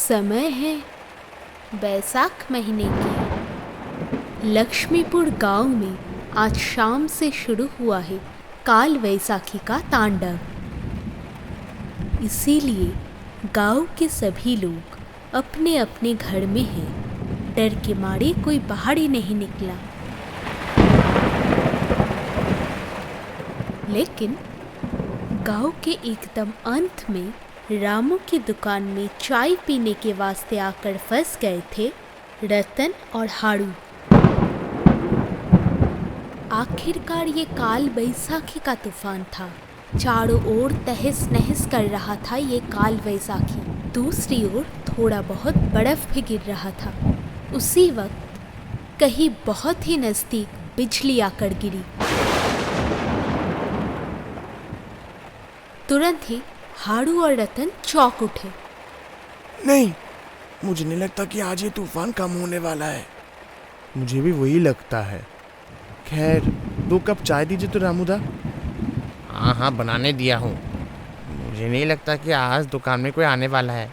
समय है बैसाख महीने की। लक्ष्मीपुर गांव में आज शाम से शुरू हुआ है काल वैसाखी का तांडव। इसीलिए गांव के सभी लोग अपने अपने घर में हैं। डर के मारे कोई बाहर ही नहीं निकला। लेकिन गांव के एकदम अंत में रामू की दुकान में चाय पीने के वास्ते आकर फंस गए थे रतन और हाड़ू। आखिरकार ये काल बैसाखी का तूफान था। चारों ओर तहस नहस कर रहा था ये काल बैसाखी। दूसरी ओर थोड़ा बहुत बर्फ भी गिर रहा था। उसी वक्त कहीं बहुत ही नज़दीक बिजली आकर गिरी। तुरंत ही हाड़ू और रतन चौंक उठे। नहीं, मुझे नहीं लगता कि आज ये तूफान कम होने वाला है। मुझे भी वही लगता है। खैर 2 कप चाय दीजिए तो रामूदा। हाँ बनाने दिया हूँ। मुझे नहीं लगता कि आज दुकान में कोई आने वाला है।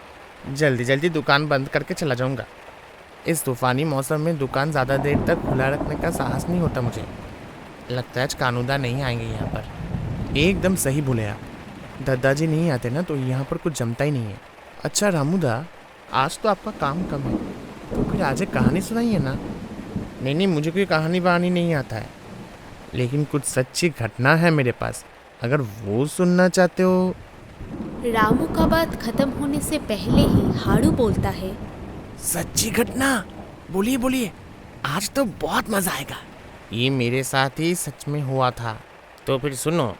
जल्दी जल्दी दुकान बंद करके चला जाऊँगा। इस तूफ़ानी मौसम में दुकान ज़्यादा देर तक खुला रखने का साहस नहीं होता मुझे। लगता है आज कानूदा नहीं आएंगे यहाँ पर। एकदम सही बोले आप। दादाजी नहीं आते ना तो यहाँ पर कुछ जमता ही नहीं है। अच्छा रामूदा, आज तो आपका काम कम है तो फिर आज एक कहानी सुनाइए ना। नहीं, मुझे कोई कहानी बहानी नहीं आता है, लेकिन कुछ सच्ची घटना है मेरे पास, अगर वो सुनना चाहते हो। रामू का बात खत्म होने से पहले ही हाड़ू बोलता है, सच्ची घटना? बोलिए बोलिए, आज तो बहुत मजा आएगा। ये मेरे साथ ही सच में हुआ था। तो फिर सुनो।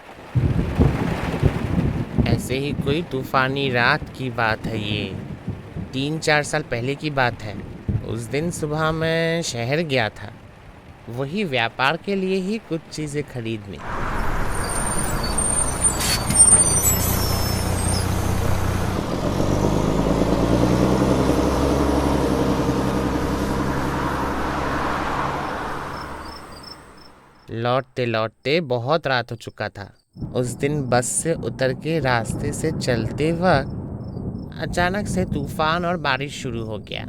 ऐसे ही कोई तूफानी रात की बात है। ये 3-4 साल पहले की बात है। उस दिन सुबह मैं शहर गया था, वही व्यापार के लिए ही कुछ चीज़ें खरीदने। लौटते लौटते बहुत रात हो चुका था। उस दिन बस से उतर के रास्ते से चलते वक्त अचानक से तूफान और बारिश शुरू हो गया।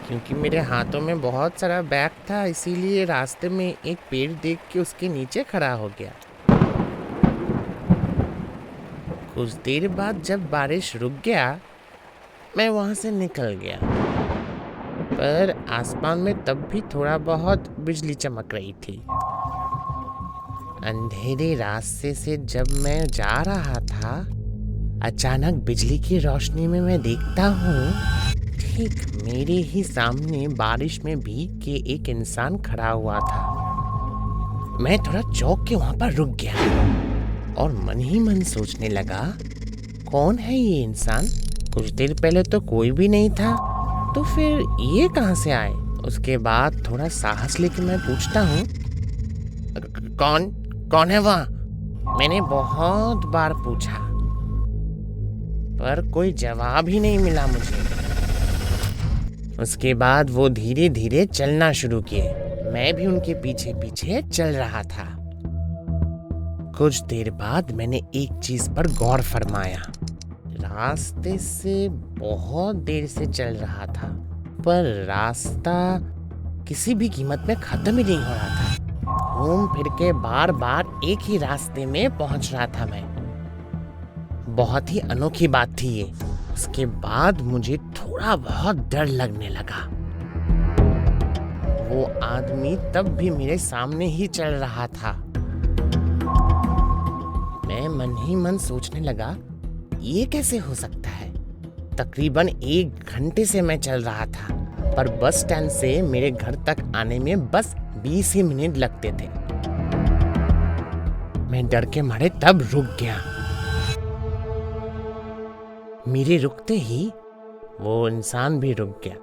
क्योंकि मेरे हाथों में बहुत सारा बैग था, इसीलिए रास्ते में एक पेड़ देख के उसके नीचे खड़ा हो गया। कुछ देर बाद जब बारिश रुक गया, मैं वहाँ से निकल गया। पर आसमान में तब भी थोड़ा बहुत बिजली चमक रही थी। अंधेरे रास्ते से जब मैं जा रहा था, अचानक बिजली की रोशनी में मैं देखता हूँ ठीक मेरे ही सामने बारिश में भीग के एक इंसान खड़ा हुआ था। मैं थोड़ा चौंक के वहाँ पर रुक गया और मन ही मन सोचने लगा, कौन है ये इंसान? कुछ देर पहले तो कोई भी नहीं था, तो फिर ये कहाँ से आए? उसके बाद थोड़ा साहस लेके मैं पूछता हूँ, कौन है वहाँ? मैंने बहुत बार पूछा पर कोई जवाब ही नहीं मिला मुझे। उसके बाद वो धीरे धीरे चलना शुरू किए। मैं भी उनके पीछे पीछे चल रहा था। कुछ देर बाद मैंने एक चीज पर गौर फरमाया। रास्ते से बहुत देर से चल रहा था, पर रास्ता किसी भी कीमत में खत्म ही नहीं हो रहा था। घूम फिर के बार बार एक ही रास्ते में पहुंच रहा था मैं। बहुत ही अनोखी बात थी ये। उसके बाद मुझे थोड़ा बहुत डर लगने लगा। वो आदमी तब भी मेरे सामने ही चल रहा था। मैं मन ही मन सोचने लगा, ये कैसे हो सकता है? तकरीबन 1 घंटे से मैं चल रहा था, पर बस स्टैंड से मेरे घर तक आने में बस 20 ही मिनट लगते थे। मैं डर के मारे तब रुक गया। मेरे रुकते ही वो इंसान भी रुक गया,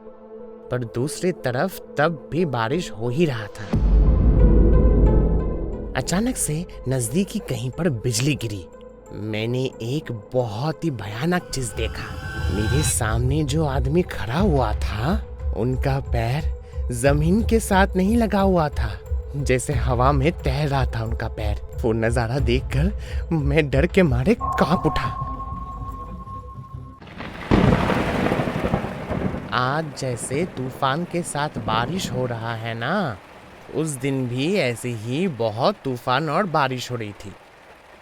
पर दूसरी तरफ तब भी बारिश हो ही रहा था। अचानक से नजदीकी कहीं पर बिजली गिरी। मैंने एक बहुत ही भयानक चीज देखा। मेरे सामने जो आदमी खड़ा हुआ था, उनका पैर जमीन के साथ नहीं लगा हुआ था, जैसे हवा में तैर रहा था उनका पैर। वो नजारा देखकर मैं डर के मारे कांप उठा। आज जैसे तूफान के साथ बारिश हो रहा है ना, उस दिन भी ऐसे ही बहुत तूफान और बारिश हो रही थी।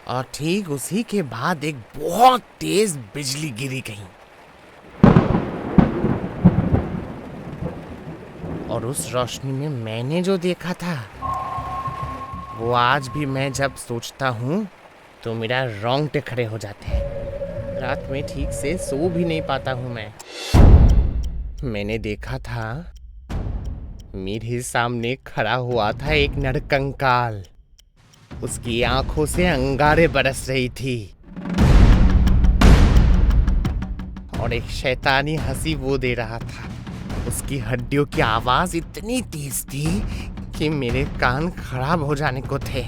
और ठीक उसी के बाद एक बहुत तेज बिजली गिरी कहीं, और उस रोशनी में मैंने जो देखा था वो आज भी मैं जब सोचता हूँ तो मेरा रोंगटे खड़े हो जाते हैं। रात में ठीक से सो भी नहीं पाता हूँ मैं। मैंने देखा था मेरे सामने खड़ा हुआ था एक नरकंकाल। उसकी आंखों से अंगारे बरस रही थी और एक शैतानी हंसी वो दे रहा था। उसकी हड्डियों की आवाज इतनी तेज थी कि मेरे कान खराब हो जाने को थे।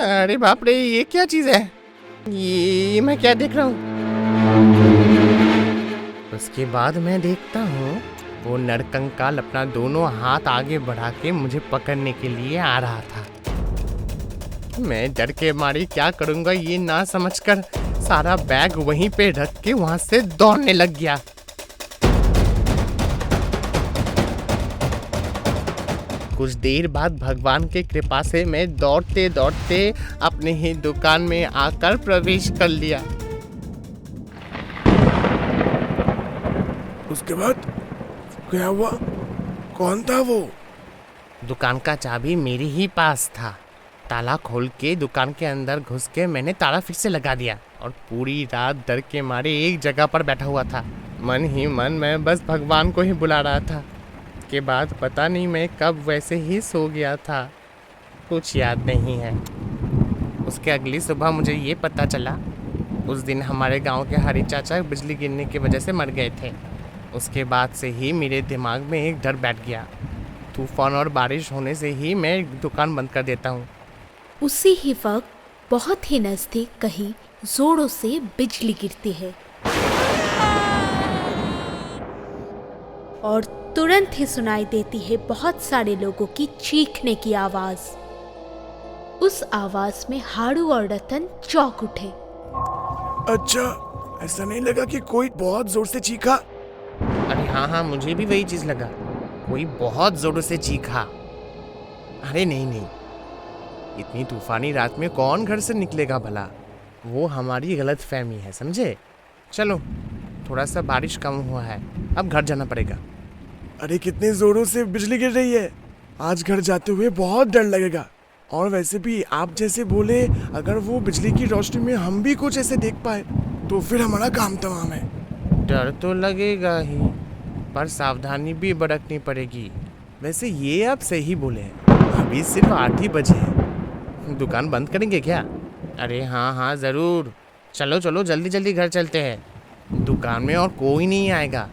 अरे बाप रे, ये क्या चीज है? ये मैं क्या देख रहा हूँ? उसके बाद मैं देखता हूँ वो नरकंकाल अपना दोनों हाथ आगे बढ़ा के मुझे पकड़ने के लिए आ रहा था। मैं डर के मारे क्या करूँगा ये ना समझकर सारा बैग वहीं पे रख के वहां से दौड़ने लग गया। कुछ देर बाद भगवान की कृपा से मैं दौड़ते दौड़ते अपने ही दुकान में आकर प्रवेश कर लिया। उसके बाद क्या हुआ? कौन था वो? दुकान का चाबी मेरे ही पास था। ताला खोल के दुकान के अंदर घुस के मैंने ताला फिर से लगा दिया और पूरी रात डर के मारे एक जगह पर बैठा हुआ था। मन ही मन मैं बस भगवान को ही बुला रहा था। के बाद पता नहीं मैं कब वैसे ही सो गया था, कुछ याद नहीं है। उसके अगली सुबह मुझे ये पता चला उस दिन हमारे गांव के हरी चाचा बिजली गिरने की वजह से मर गए थे। उसके बाद से ही मेरे दिमाग में एक डर बैठ गया। तूफान और बारिश होने से ही मैं दुकान बंद कर देता हूँ। उसी ही वक्त बहुत ही नजदीक कहीं जोरों से बिजली गिरती है और तुरंत ही सुनाई देती है बहुत सारे लोगों की चीखने की आवाज। उस आवाज में हारू और रतन चौंक उठे। अच्छा, ऐसा नहीं लगा कि कोई बहुत जोर से चीखा? अरे हाँ, मुझे भी वही चीज लगा, कोई बहुत जोर से चीखा। अरे नहीं, इतनी तूफानी रात में कौन घर से निकलेगा भला? वो हमारी गलत फहमी है, समझे? चलो, थोड़ा सा बारिश कम हुआ है, अब घर जाना पड़ेगा। अरे कितने जोरों से बिजली गिर रही है, आज घर जाते हुए बहुत डर लगेगा। और वैसे भी आप जैसे बोले, अगर वो बिजली की रोशनी में हम भी कुछ ऐसे देख पाए तो फिर हमारा काम तमाम है। डर तो लगेगा ही, पर सावधानी भी बरतनी पड़ेगी। वैसे ये आप सही बोले हैं, अभी सिर्फ 8 ही बजे हैं। दुकान बंद करेंगे क्या? अरे हाँ ज़रूर। चलो जल्दी घर चलते हैं। दुकान में और कोई नहीं आएगा,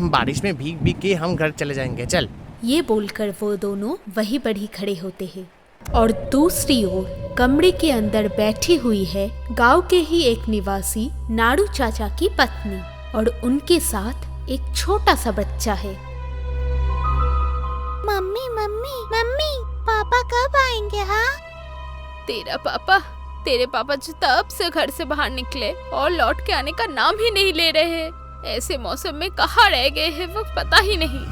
बारिश में भीग के हम घर चले जाएंगे। चल। ये बोलकर वो दोनों वहीं पर ही खड़े होते हैं और दूसरी ओर कमरे के अंदर बैठी हुई है गांव के ही एक निवासी नाड़ू चाचा की पत्नी और उनके साथ एक छोटा सा बच्चा है। मम्मी पापा कब आएंगे? हाँ, तेरे पापा जो तब से घर से बाहर निकले और लौट के आने का नाम ही नहीं ले रहे हैं। ऐसे मौसम में कहाँ रह गए हैं वो पता ही नहीं।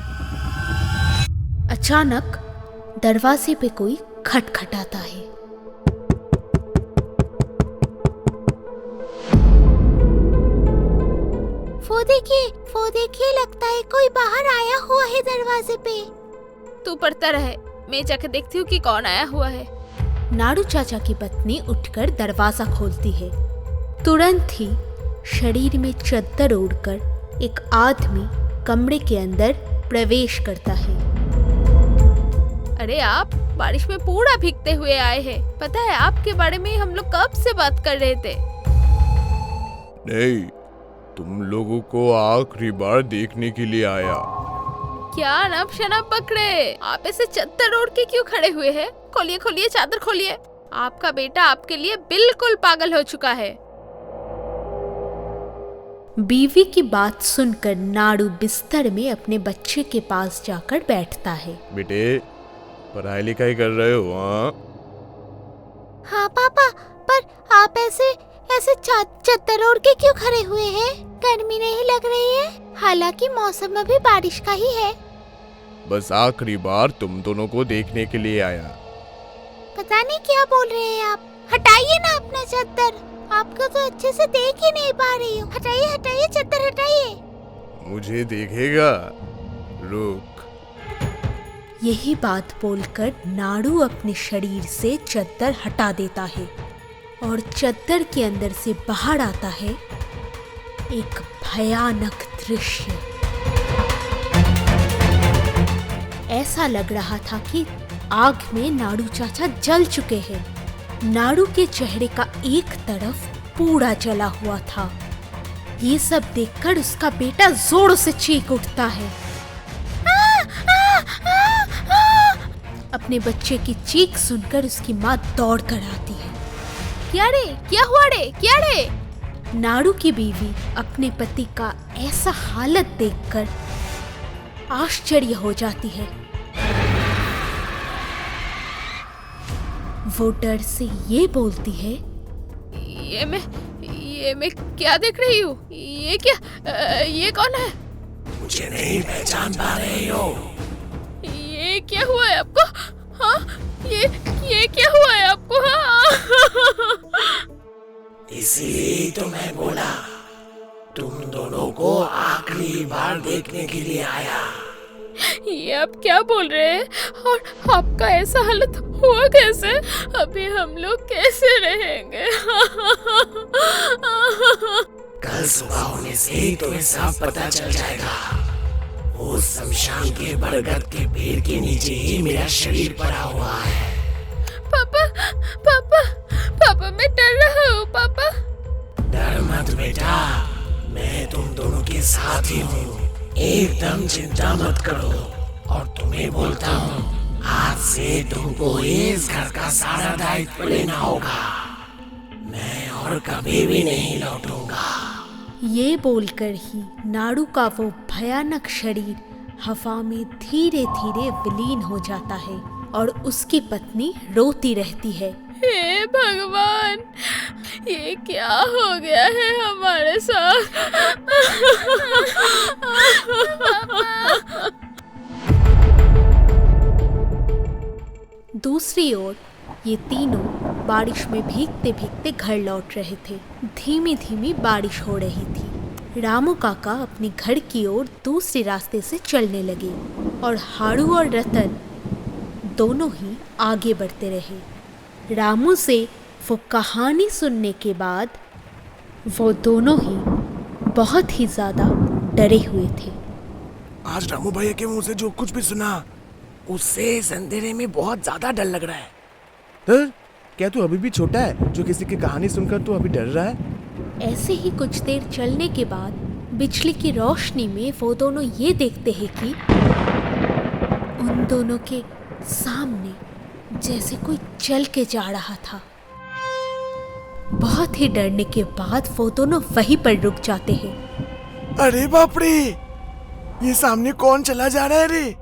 अचानक दरवाजे पे कोई खटखटाता है। वो देखिए लगता है कोई बाहर आया हुआ है दरवाजे पे। तू पढ़ता रहे, मैं जाकर देखती हूँ कि कौन आया हुआ है। नाड़ू चाचा की पत्नी उठकर दरवाजा खोलती है। तुरंत ही शरीर में चद्दर ओढ़कर एक आदमी कमरे के अंदर प्रवेश करता है। अरे आप बारिश में पूरा भीगते हुए आए हैं। पता है आपके बारे में हम लोग कब से बात कर रहे थे। नहीं, तुम लोगों को आखिरी बार देखने के लिए आया। क्या नब शनब पकड़े, आप ऐसे चद्दर ओढ़ के क्यों खड़े हुए हैं? खोलिए चादर खोलिए। आपका बेटा आपके लिए बिल्कुल पागल हो चुका है। बीवी की बात सुनकर नाड़ू बिस्तर में अपने बच्चे के पास जाकर बैठता है। बेटे, पढ़ाई लिखाई कर रहे हो? हाँ पापा, पर आप ऐसे चद्दर ओढ़ के क्यों खड़े हुए हैं? गर्मी नहीं लग रही है? हालांकि मौसम अभी बारिश का ही है। बस आखिरी बार तुम दोनों को देखने के लिए आया। पता नहीं क्या बोल रहे हैं आप। हटाइए ना अपना चद्दर, आपको तो अच्छे से देख ही नहीं पा रही हूँ। हटाइए हटाइए चद्दर हटाइए। मुझे देखेगा? रुक। यही बात बोलकर नाड़ू अपने शरीर से चद्दर हटा देता है और चद्दर के अंदर से बाहर आता है एक भयानक दृश्य। ऐसा लग रहा था कि आग में नाड़ू चाचा जल चुके हैं। नाड़ू के चेहरे का एक तरफ पूरा जला हुआ था। ये सब देखकर उसका बेटा जोरों से चीख उठता है। अपने बच्चे की चीख सुनकर उसकी माँ दौड़ कर आती है। क्या रे, क्या हुआ रे, क्या रे? नाड़ू की बीवी अपने पति का ऐसा हालत देखकर आश्चर्य हो जाती है। वो डर से ये बोलती है, ये मैं क्या देख रही हूँ? ये कौन है? मुझे नहीं पहचान पा रहे हो? ये क्या हुआ है आपको? हाँ, ये क्या हुआ है आपको? हाँ। इसीलिए तो मैं बोला तुम दोनों को आखिरी बार देखने के लिए आया। ये आप क्या बोल रहे हैं? और आपका ऐसा हालत हुआ कैसे? अभी हम लोग कैसे रहेंगे? कल सुबह होने से तुम्हें सब पता चल जाएगा। उस शमशान के बरगद के पेड़ के नीचे ही मेरा शरीर पड़ा हुआ है। पापा मैं डर रहा हूँ। पापा डर मत बेटा, मैं तुम दोनों के साथ ही हूँ। एकदम चिंता मत करो। और तुम्हें बोलता हूँ, आज से तुमको इस घर का सारा दायित्व लेना होगा। मैं और कभी भी नहीं लौटूंगा। ये बोलकर ही नाड़ू का वो भयानक शरीर हवा में धीरे धीरे विलीन हो जाता है और उसकी पत्नी रोती रहती है। हे भगवान, ये क्या हो गया है हमारे साथ? दूसरी ओर ये तीनों बारिश में भीगते भीगते घर लौट रहे थे। धीमी धीमी बारिश हो रही थी। रामू काका अपने घर की ओर दूसरे रास्ते से चलने लगे और हाड़ू और रतन दोनों ही आगे बढ़ते रहे। रामू से वो कहानी सुनने के बाद वो दोनों ही बहुत ही ज़्यादा डरे हुए थे। आज रामू भैया के मुंह से जो कुछ भी सुना, उससे इस अंधेरे में बहुत ज्यादा डर लग रहा है। डर? क्या तू अभी भी छोटा है जो किसी की कहानी सुनकर तू अभी डर रहा है? ऐसे ही कुछ देर चलने के बाद बिजली की रोशनी में वो दोनों ये देखते हैं कि उन दोनों के सामने जैसे कोई चल के जा रहा था। बहुत ही डरने के बाद वो दोनों वहीं पर रुक जाते हैं। अरे बाप रे, ये सामने कौन चला जा रहा है रे?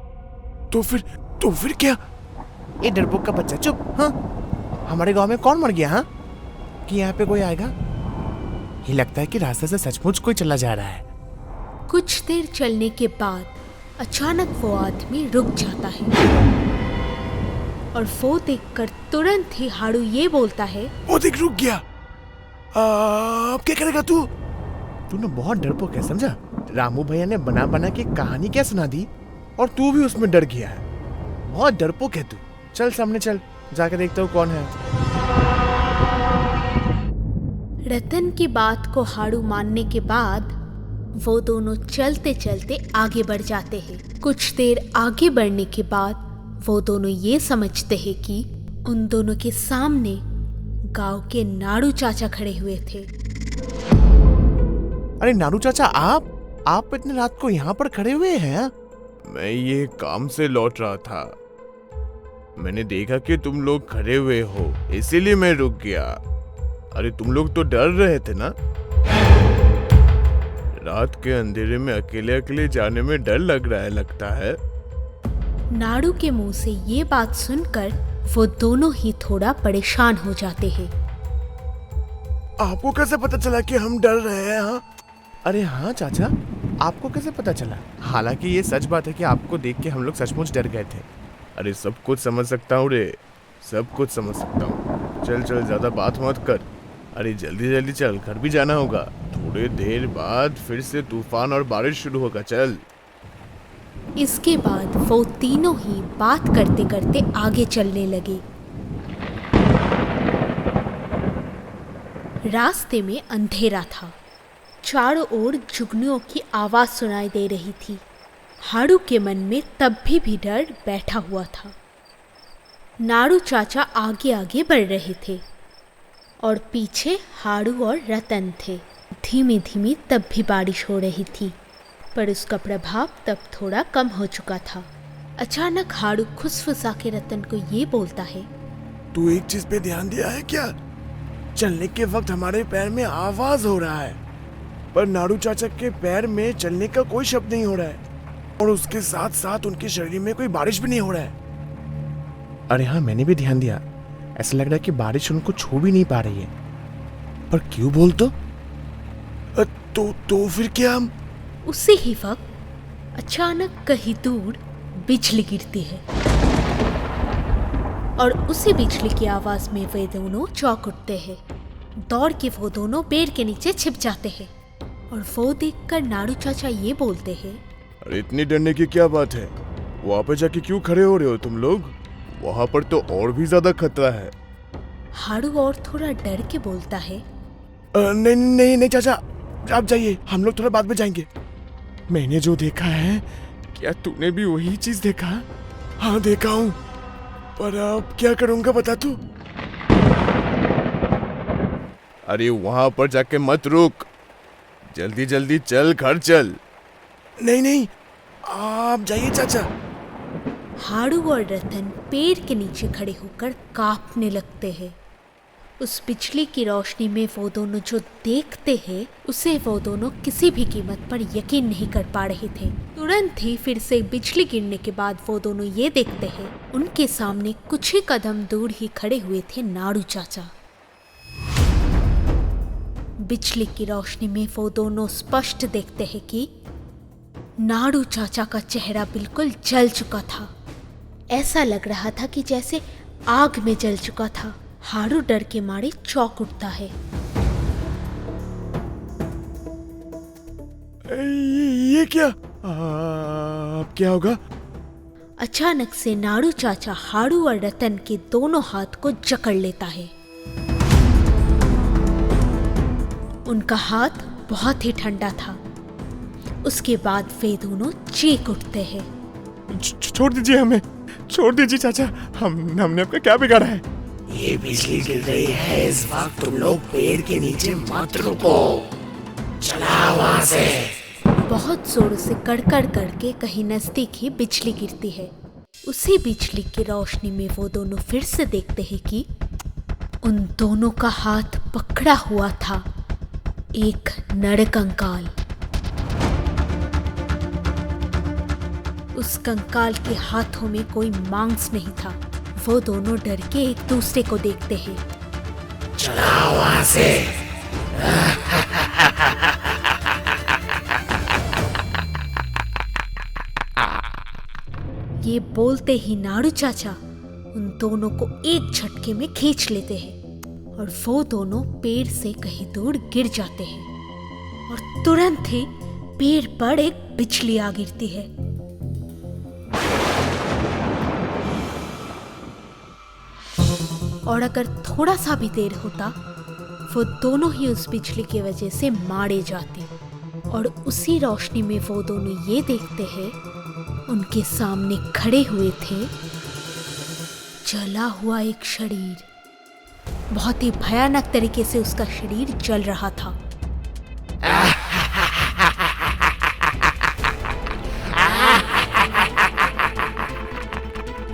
तो फिर क्या? ये डरपोक का बच्चा चुप। हाँ, हमारे गांव में कौन मर गया? हाँ, कि यहाँ पे कोई आएगा? ये लगता है कि रास्ते से सचमुच कोई चला जा रहा है। कुछ देर चलने के बाद अचानक वो आदमी रुक जाता है और वो देखकर तुरंत ही हाड़ू ये बोलता है, वो देख रुक गया। अब क्या करेगा तू? तूने बहुत डरपोक है, समझा? रामू भैया ने बना बना के कहानी क्या सुना दी और तू भी उसमें डर गया है। बहुत डरपोक है तू। चल सामने चल, जाके देखता हूँ कौन है। रतन की बात को हाड़ू मानने के बाद वो दोनों चलते चलते आगे बढ़ जाते हैं। कुछ देर आगे बढ़ने के बाद वो दोनों ये समझते हैं कि उन दोनों के सामने गांव के नाड़ू चाचा खड़े हुए थे। अरे नाड़ू चाचा, आप इतने रात को यहाँ पर खड़े हुए हैं? मैं ये काम से लौट रहा था। मैंने देखा कि तुम लोग खड़े हुए हो, इसीलिए मैं रुक गया। अरे तुम लोग तो डर रहे थे ना? रात के अंधेरे में अकेले अकेले जाने में डर लग रहा है लगता है। नाड़ू के मुंह से ये बात सुनकर वो दोनों ही थोड़ा परेशान हो जाते हैं। आपको कैसे पता चला कि हम डर रहे हैं? हाँ, अरे हाँ चाचा, आपको कैसे पता चला? हालांकि ये सच बात है कि आपको देख के हम लोग सचमुच डर गए थे। अरे सब कुछ समझ सकता हूँ रे, सब कुछ समझ सकता हूँ। चल चल, ज्यादा बात मत कर। अरे जल्दी जल्दी चल, घर भी जाना होगा। थोड़ी देर बाद फिर से तूफान और बारिश शुरू होगा। चल। इसके बाद वो तीनों ही बात करते करते आगे चलने लगे। रास्ते में अंधेरा था, चारों ओर जुगनुओं की आवाज सुनाई दे रही थी। हाड़ू के मन में तब भी डर बैठा हुआ था। नाड़ू चाचा आगे आगे बढ़ रहे थे और पीछे हाड़ू और रतन थे। धीमी धीमी तब भी बारिश हो रही थी, पर उसका प्रभाव तब थोड़ा कम हो चुका था। अचानक हाड़ू खुसफुसा के रतन को ये बोलता है, तू एक चीज पे ध्यान दिया है क्या? चलने के वक्त हमारे पैर में आवाज हो रहा है, पर नाड़ू चाचा के पैर में चलने का कोई शब्द नहीं हो रहा है, और उसके साथ साथ उनके शरीर में कोई बारिश भी नहीं हो रहा है। अरे हाँ, मैंने भी ध्यान दिया। ऐसा लग रहा है कि बारिश उनको छू भी नहीं पा रही है। पर क्यों बोल तो? तो फिर क्या हम? उसी ही वक्त अचानक कहीं दूर बिजली गिरती है और उसी बिजली की आवाज में वे दोनों चौंक उठते हैं। दौड़ के वो दोनों पेड़ के नीचे छिप जाते हैं और वो देखकर नाड़ू चाचा ये बोलते हैं, अरे इतनी डरने की क्या बात है? वहाँ पे जाके क्यों खड़े हो रहे हो तुम लोग? वहाँ पर तो और भी ज्यादा खतरा है। हाड़ू और थोड़ा डर के बोलता है, नहीं नहीं नहीं चाचा, आप जाइए, हम लोग थोड़ा बाद में जाएंगे। मैंने जो देखा है, क्या तूने भी वही चीज देखा? हाँ देखा हूँ, पर अब क्या करूँगा बता तू। अरे वहाँ पर जाके मत रुक, जल्दी जल्दी चल, घर चल। नहीं नहीं, आप जाइए चाचा। हाड़ू और रतन पेड़ के नीचे खड़े होकर कांपने लगते हैं। उस बिजली की रोशनी में वो दोनों जो देखते हैं, उसे वो दोनों किसी भी कीमत पर यकीन नहीं कर पा रहे थे। तुरंत ही फिर से बिजली गिरने के बाद वो दोनों ये देखते हैं, उनके सामने कुछ ही कदम दूर ही खड़े हुए थे नाड़ू चाचा। बिजली की रोशनी में वो दोनों स्पष्ट देखते हैं कि नाड़ू चाचा का चेहरा बिल्कुल जल चुका था। ऐसा लग रहा था कि जैसे आग में जल चुका था। हाड़ू डर के मारे चौंक उठता है। ये क्या? अब क्या होगा? अचानक से नाड़ू चाचा हाड़ू और रतन के दोनों हाथ को जकड़ लेता है। उनका हाथ बहुत ही ठंडा था। उसके बाद वे दोनों चीख उठते हैं। छोड़ दीजिए हमें, छोड़ दीजिए चाचा, हमने आपका क्या बिगाड़ा है? ये बिजली गिर रही है, इस वक्त तुम लोग पेड़ के नीचे मत रुको, चला वहां से। बहुत जोर से कड़कड़ करके कहीं नजदीक ही बिजली गिरती है। उसी बिजली की रोशनी में वो दोनों फिर से देखते हैं कि उन दोनों का हाथ पकड़ा हुआ था एक नर कंकाल। उस कंकाल के हाथों में कोई मांस नहीं था। वो दोनों डर के एक दूसरे को देखते हैं। चला वहां से। ये बोलते ही नाड़ू चाचा उन दोनों को एक झटके में खींच लेते हैं और वो दोनों पेड़ से कहीं दूर गिर जाते हैं और तुरंत ही पेड़ पर एक बिजली आ गिरती है। और अगर थोड़ा सा भी देर होता, वो दोनों ही उस बिजली की वजह से मारे जाते। और उसी रोशनी में वो दोनों ये देखते हैं, उनके सामने खड़े हुए थे जला हुआ एक शरीर। बहुत ही भयानक तरीके से उसका शरीर जल रहा था।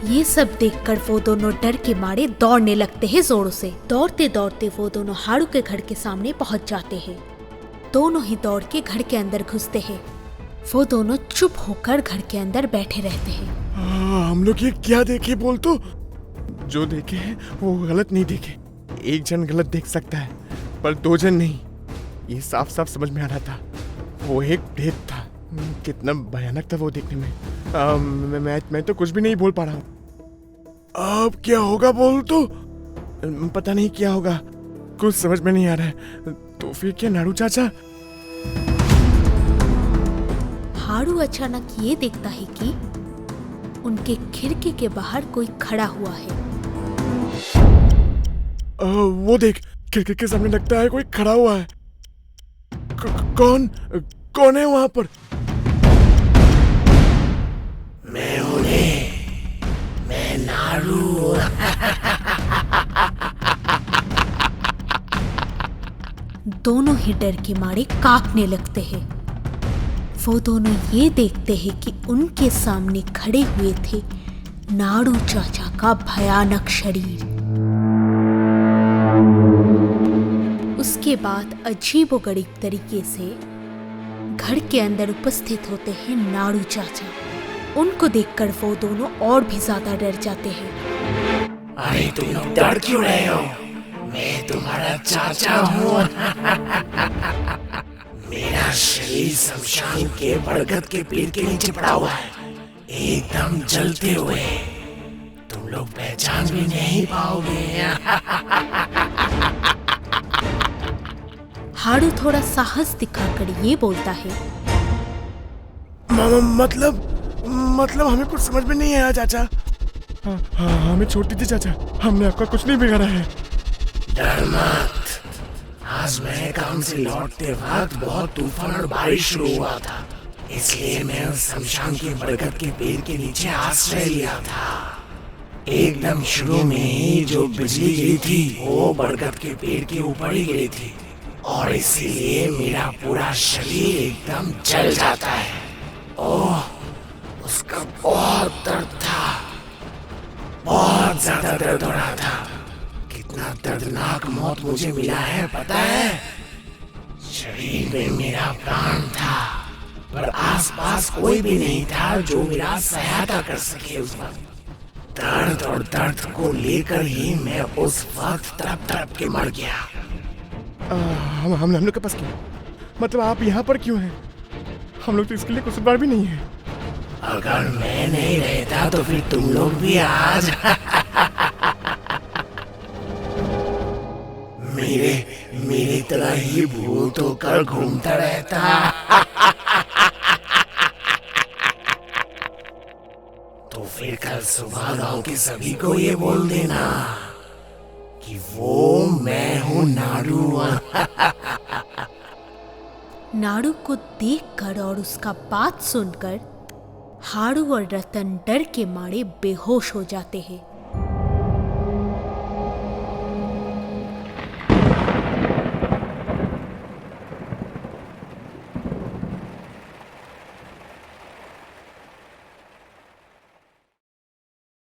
ये सब देखकर वो दोनों डर के मारे दौड़ने लगते हैं जोरों से। दौड़ते दौड़ते वो दोनों हाड़ू के घर के सामने पहुंच जाते हैं। दोनों ही दौड़ के घर के अंदर घुसते हैं। वो दोनों चुप होकर घर के अंदर बैठे रहते हैं। हम लोग ये क्या देखे बोल तो? जो देखे हैं वो गलत नहीं देखे। एक जन गलत देख सकता है, पर दो जन नहीं। ये साफ साफ समझ में आ रहा था। वो एक प्रेत था। कितना भयानक था वो देखने में। मैं तो कुछ भी नहीं बोल पा रहा हूँ। अब क्या होगा बोल तो। पता नहीं क्या होगा, कुछ समझ में नहीं आ रहा है। तो फिर क्या नाड़ू चाचा? हाड़ू अचानक ये देखता है कि उनके खिड़की के बाहर कोई खड़ा हुआ है। वो देख, खिड़की के सामने लगता है कोई खड़ा हुआ है। कौन कौन है वहां पर? मैं हूँ रे, मैं नारू। दोनों ही डर के मारे कांपने लगते हैं। वो दोनों ये देखते हैं कि उनके सामने खड़े हुए थे नाड़ू चाचा का भयानक शरीर। उसके बाद अजीबोगरीब तरीके से घर के अंदर उपस्थित होते हैं नाड़ू चाचा। उनको देखकर वो दोनों और भी ज्यादा डर जाते हैं। अरे तुम लोग डर क्यों रहे हो? मैं तुम्हारा चाचा हूँ। मेरा शरीर शमशान के बरगद के पेड़ के नीचे पड़ा हुआ है, एकदम जलते हुए। तुम लोग पहचान भी नहीं पाओगे। हाड़ू थोड़ा साहस दिखाकर ये बोलता है, मतलब हमें कुछ समझ में नहीं आया चाचा। हाँ, हमें छोड़ दीजिए चाचा, हमने आपका कुछ नहीं बिगाड़ा है। डर मत। आज मैं काम से लौटते वक्त बहुत तूफान और बारिश शुरू हुआ था, इसलिए मैं उस शमशान के बरगद के पेड़ के नीचे आश्रय लिया था। एकदम शुरू में ही जो बिजली गिरी थी वो बरगद के पेड़ के ऊपर ही गिरी थी, और इसीलिए मेरा पूरा शरीर एकदम जल जाता है। ओह, उसका बहुत दर्द था, बहुत ज्यादा दर्द हो रहा था। कितना दर्दनाक मौत मुझे मिला है पता है? शरीर में मेरा प्राण था, पर आसपास कोई भी नहीं था जो मेरा सहायता कर सके। उस वक्त दर्द और दर्द को लेकर ही मैं उस वक्त तड़प तड़प के मर गया। हम लोग के पास क्यों? मतलब आप यहाँ पर क्यों हैं? हम लोग तो इसके लिए कुछ बार भी नहीं है। अगर मैं नहीं रहता तो फिर तुम लोग भी आज मेरे तरह ही भूत होकर घूमता रहता। तो फिर कल सुबह गांव के सभी को ये बोल देना कि वो मैं हूँ नाड़ू। नाड़ू को देखकर और उसका बात सुनकर हाड़ू और रतन डर के मारे बेहोश हो जाते हैं।